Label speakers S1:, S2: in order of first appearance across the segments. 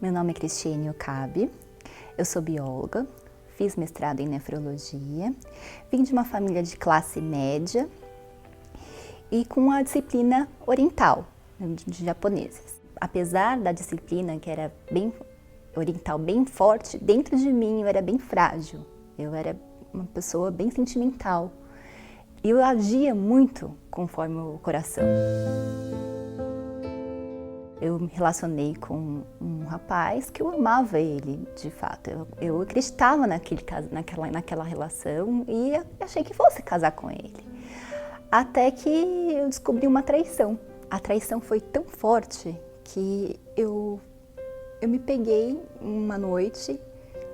S1: Meu nome é Cristiane Okabe, eu sou bióloga, fiz mestrado em nefrologia, vim de uma família de classe média e com a disciplina oriental, de japoneses. Apesar da disciplina, que era bem oriental, bem forte, dentro de mim eu era bem frágil, eu era uma pessoa bem sentimental e eu agia muito conforme o coração. Eu me relacionei com um rapaz que eu amava ele, de fato. Eu acreditava naquela relação e achei que fosse casar com ele. Até que eu descobri uma traição. A traição foi tão forte que eu me peguei uma noite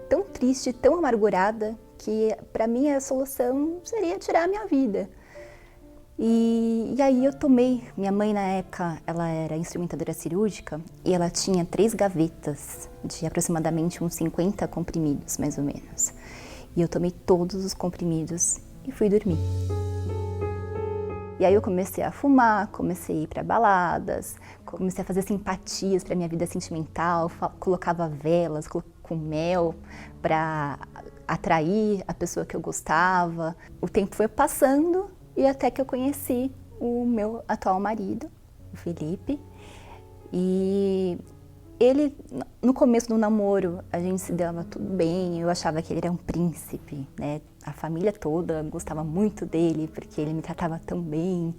S1: tão triste, tão amargurada, que para mim a solução seria tirar a minha vida. E aí eu tomei, minha mãe na época, ela era instrumentadora cirúrgica e ela tinha 3 gavetas de aproximadamente uns 50 comprimidos, mais ou menos. E eu tomei todos os comprimidos e fui dormir. E aí eu comecei a fumar, comecei a ir para baladas, comecei a fazer simpatias para minha vida sentimental, colocava velas com mel para atrair a pessoa que eu gostava. O tempo foi passando e até que eu conheci o meu atual marido, o Felipe, e ele, no começo do namoro, a gente se dava tudo bem, eu achava que ele era um príncipe, né? A família toda gostava muito dele, porque ele me tratava tão bem,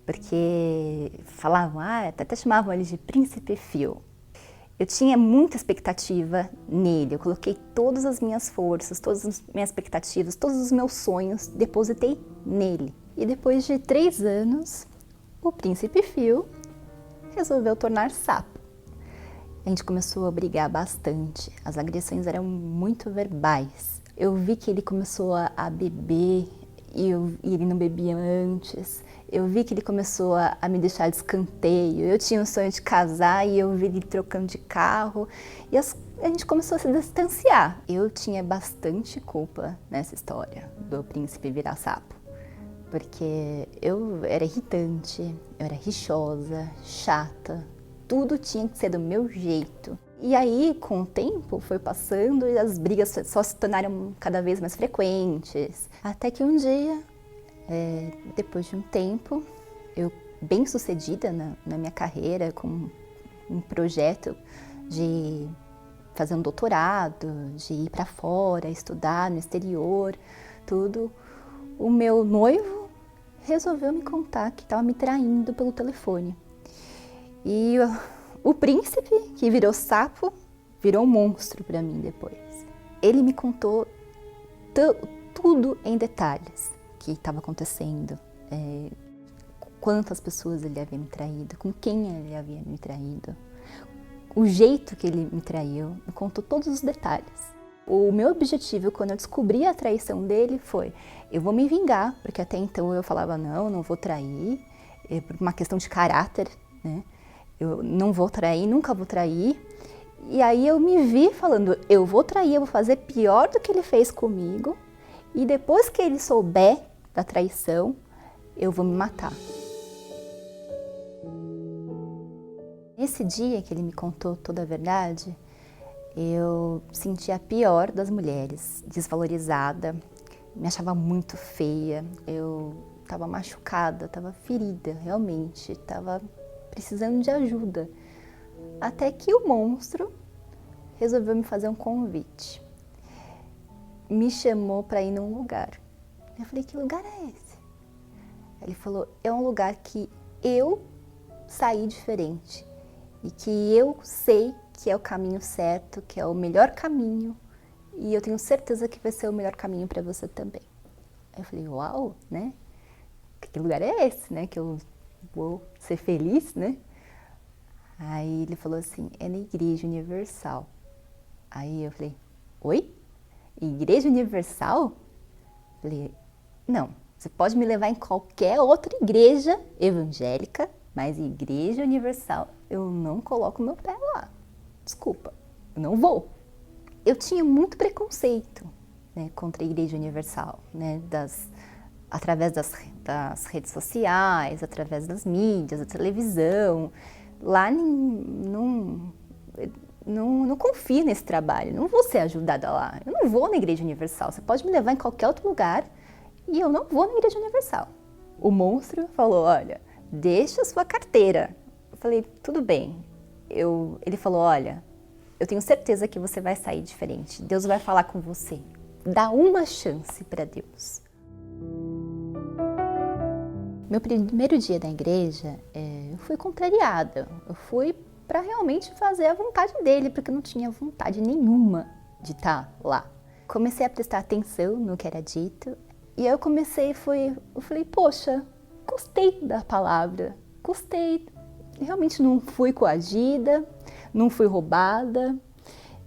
S1: porque falavam, até chamavam ele de Príncipe Phil. Eu tinha muita expectativa nele, eu coloquei todas as minhas forças, todas as minhas expectativas, todos os meus sonhos, depositei nele. E depois de 3 anos, o Príncipe Phil resolveu tornar sapo. A gente começou a brigar bastante, as agressões eram muito verbais. Eu vi que ele começou a beber e ele não bebia antes. Eu vi que ele começou a me deixar de escanteio. Eu tinha um sonho de casar e eu vi ele trocando de carro. E a gente começou a se distanciar. Eu tinha bastante culpa nessa história do príncipe virar sapo. Porque eu era irritante, eu era rixosa, chata. Tudo tinha que ser do meu jeito. E aí, com o tempo, foi passando e as brigas só se tornaram cada vez mais frequentes. Até que um dia, depois de um tempo, eu bem sucedida na minha carreira, com um projeto de fazer um doutorado, de ir para fora, estudar no exterior, tudo, o meu noivo resolveu me contar que estava me traindo pelo telefone. E o príncipe, que virou sapo, virou um monstro para mim depois. Ele me contou tudo em detalhes que estava acontecendo, quantas pessoas ele havia me traído, com quem ele havia me traído, o jeito que ele me traiu, me contou todos os detalhes. O meu objetivo, quando eu descobri a traição dele, foi: eu vou me vingar, porque até então eu falava, não vou trair, por uma questão de caráter, né? Eu não vou trair, nunca vou trair. E aí eu me vi falando, eu vou trair, eu vou fazer pior do que ele fez comigo. E depois que ele souber da traição, eu vou me matar. Nesse dia que ele me contou toda a verdade, eu senti a pior das mulheres, desvalorizada, me achava muito feia, eu estava machucada, estava ferida, realmente, estava precisando de ajuda. Até que o monstro resolveu me fazer um convite. Me chamou para ir num lugar. Eu falei, que lugar é esse? Ele falou, é um lugar que eu saí diferente e que eu sei que é o caminho certo, que é o melhor caminho, e eu tenho certeza que vai ser o melhor caminho para você também. Aí eu falei, uau, né? Que lugar é esse, né? Que eu vou ser feliz, né? Aí ele falou assim, é na Igreja Universal. Aí eu falei, oi? Igreja Universal? Falei, não, você pode me levar em qualquer outra igreja evangélica, mas Igreja Universal, eu não coloco meu pé lá. Desculpa, eu não vou. Eu tinha muito preconceito, né, contra a Igreja Universal, né, através das redes sociais, através das mídias, da televisão. Lá não confio nesse trabalho, não vou ser ajudada lá, eu não vou na Igreja Universal, você pode me levar em qualquer outro lugar e eu não vou na Igreja Universal. O monstro falou, olha, deixa a sua carteira. Eu falei, tudo bem. Ele falou, olha, eu tenho certeza que você vai sair diferente, Deus vai falar com você, dá uma chance para Deus. Meu primeiro dia na igreja, eu fui contrariada, eu fui para realmente fazer a vontade dele, porque eu não tinha vontade nenhuma de estar lá. Comecei a prestar atenção no que era dito, e eu falei, poxa, gostei da palavra, gostei, realmente não fui coagida, não fui roubada,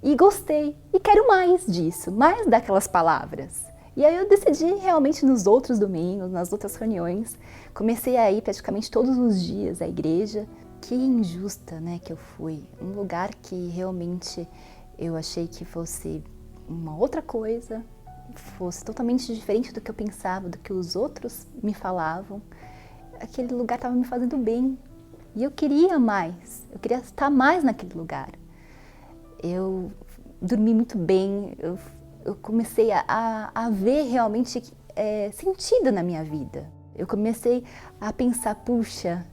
S1: e gostei, e quero mais disso, mais daquelas palavras. E aí eu decidi realmente nos outros domingos, nas outras reuniões, comecei a ir praticamente todos os dias à igreja. Que injusta, né, que eu fui. Um lugar que realmente eu achei que fosse uma outra coisa, fosse totalmente diferente do que eu pensava, do que os outros me falavam. Aquele lugar estava me fazendo bem e eu queria mais, eu queria estar mais naquele lugar. Eu dormi muito bem, eu comecei a ver realmente sentido na minha vida. Eu comecei a pensar, puxa,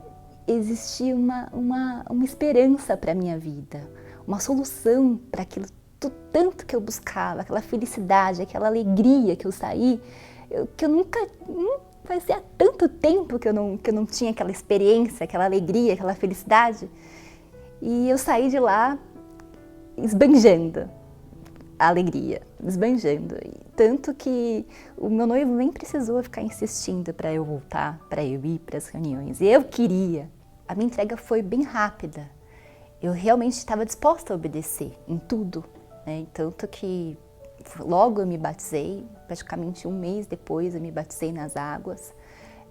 S1: existia uma esperança para a minha vida, uma solução para aquilo tanto que eu buscava, aquela felicidade, aquela alegria que eu saí, que eu nunca, fazia tanto tempo que eu não tinha aquela experiência, aquela alegria, aquela felicidade, e eu saí de lá esbanjando a alegria, esbanjando, tanto que o meu noivo nem precisou ficar insistindo para eu voltar, para eu ir para as reuniões, eu queria. A minha entrega foi bem rápida, eu realmente estava disposta a obedecer em tudo, né? Tanto que logo eu me batizei, praticamente um mês depois eu me batizei nas águas.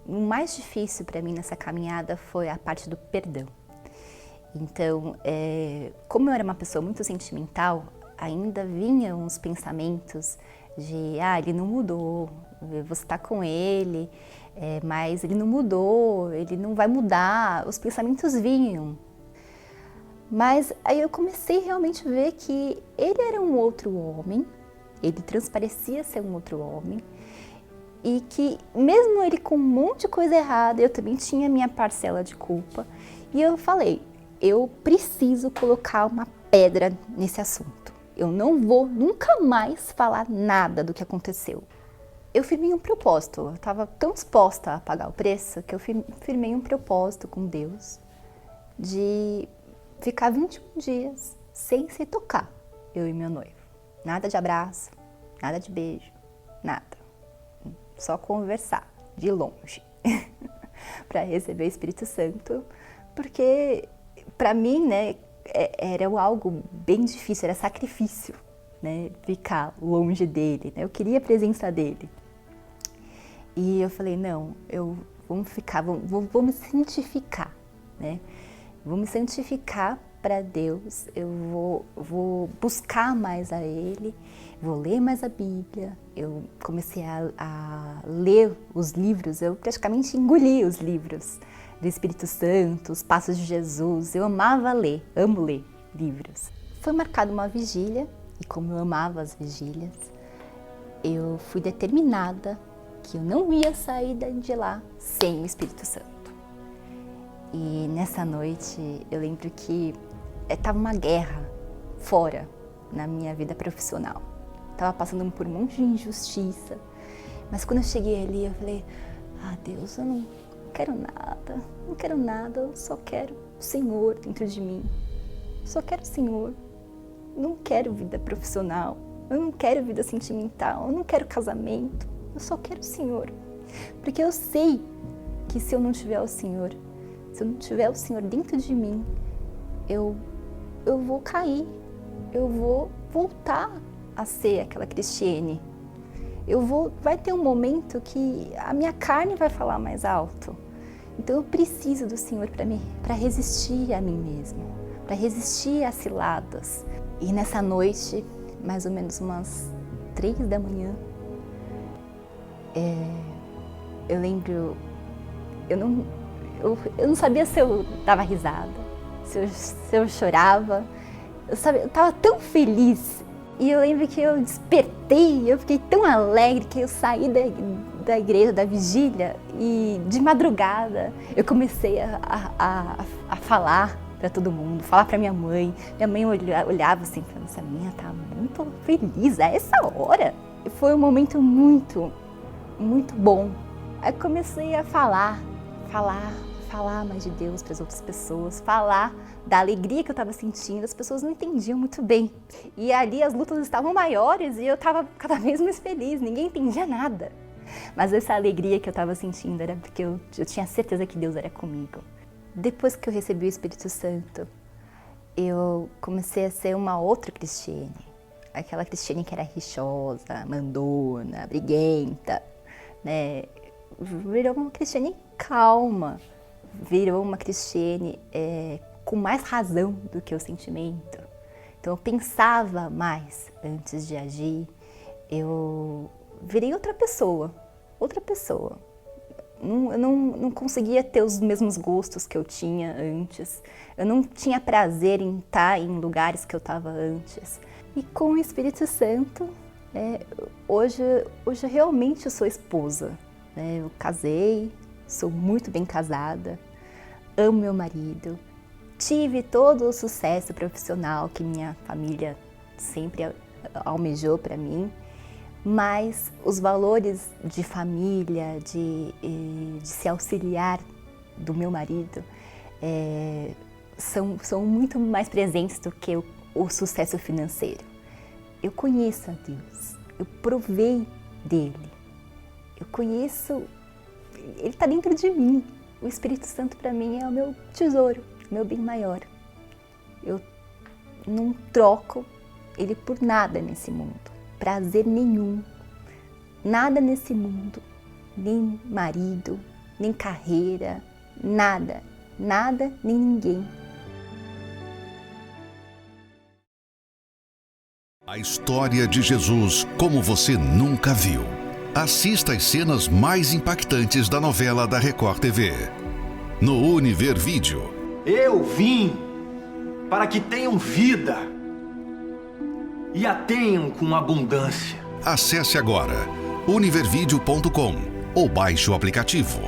S1: O mais difícil para mim nessa caminhada foi a parte do perdão. Então, como eu era uma pessoa muito sentimental, ainda vinham os pensamentos de, ele não mudou, você está com ele, mas ele não mudou, ele não vai mudar, os pensamentos vinham. Mas aí eu comecei realmente a ver que ele era um outro homem, ele transparecia ser um outro homem, e que mesmo ele com um monte de coisa errada, eu também tinha minha parcela de culpa, e eu falei, eu preciso colocar uma pedra nesse assunto. Eu não vou nunca mais falar nada do que aconteceu. Eu firmei um propósito, eu estava tão disposta a pagar o preço que eu firmei um propósito com Deus de ficar 21 dias sem se tocar, eu e meu noivo. Nada de abraço, nada de beijo, nada. Só conversar de longe para receber o Espírito Santo, porque para mim, né, era algo bem difícil, era sacrifício, né, ficar longe dele, né, eu queria a presença dele. E eu falei, não, vou me santificar, né, vou me santificar para Deus, eu vou buscar mais a Ele, vou ler mais a Bíblia. Eu comecei a ler os livros, eu praticamente engoli os livros do Espírito Santo, os Passos de Jesus. Eu amava ler, amo ler livros. Foi marcada uma vigília, e como eu amava as vigílias, eu fui determinada que eu não ia sair de lá sem o Espírito Santo. E nessa noite eu lembro que estava uma guerra fora na minha vida profissional. Estava passando por um monte de injustiça, mas quando eu cheguei ali eu falei, Deus, eu não quero nada, eu só quero o Senhor dentro de mim. Eu só quero o Senhor, não quero vida profissional, eu não quero vida sentimental, eu não quero casamento, eu só quero o Senhor. Porque eu sei que se eu não tiver o Senhor, se eu não tiver o Senhor dentro de mim, eu vou cair, eu vou voltar a ser aquela Cristiane. Vai ter um momento que a minha carne vai falar mais alto. Então eu preciso do Senhor para resistir a mim mesma, para resistir às ciladas. E nessa noite, mais ou menos umas 3 da manhã, eu lembro, eu não sabia se eu dava risada, se eu chorava, sabe, eu tava tão feliz. E eu lembro que eu despertei, eu fiquei tão alegre que eu saí da igreja, da vigília, e de madrugada eu comecei a falar para todo mundo, falar para minha mãe. Minha mãe olhava assim, falando, essa menina tá muito feliz a essa hora. E foi um momento muito, muito bom. Aí comecei a falar mais de Deus para as outras pessoas, falar da alegria que eu estava sentindo. As pessoas não entendiam muito bem. E ali as lutas estavam maiores e eu estava cada vez mais feliz, ninguém entendia nada. Mas essa alegria que eu estava sentindo era porque eu tinha certeza que Deus era comigo. Depois que eu recebi o Espírito Santo, eu comecei a ser uma outra Cristiane. Aquela Cristiane que era rixosa, mandona, briguenta, né? Virou uma Cristiane calma, virou uma Cristiane com mais razão do que o sentimento. Então eu pensava mais antes de agir, eu virei outra pessoa. Eu não conseguia ter os mesmos gostos que eu tinha antes, eu não tinha prazer em estar em lugares que eu estava antes. E com o Espírito Santo, hoje realmente eu sou esposa. Eu casei, sou muito bem casada, amo meu marido, tive todo o sucesso profissional que minha família sempre almejou para mim, mas os valores de família, de se auxiliar do meu marido, são muito mais presentes do que o sucesso financeiro. Eu conheço a Deus, eu provei dele. Eu conheço, ele está dentro de mim. O Espírito Santo para mim é o meu tesouro, o meu bem maior. Eu não troco ele por nada nesse mundo, prazer nenhum. Nada nesse mundo, nem marido, nem carreira, nada, nem ninguém.
S2: A história de Jesus como você nunca viu. Assista às cenas mais impactantes da novela da Record TV. No Univer Vídeo.
S3: Eu vim para que tenham vida e a tenham com abundância.
S2: Acesse agora univervideo.com ou baixe o aplicativo.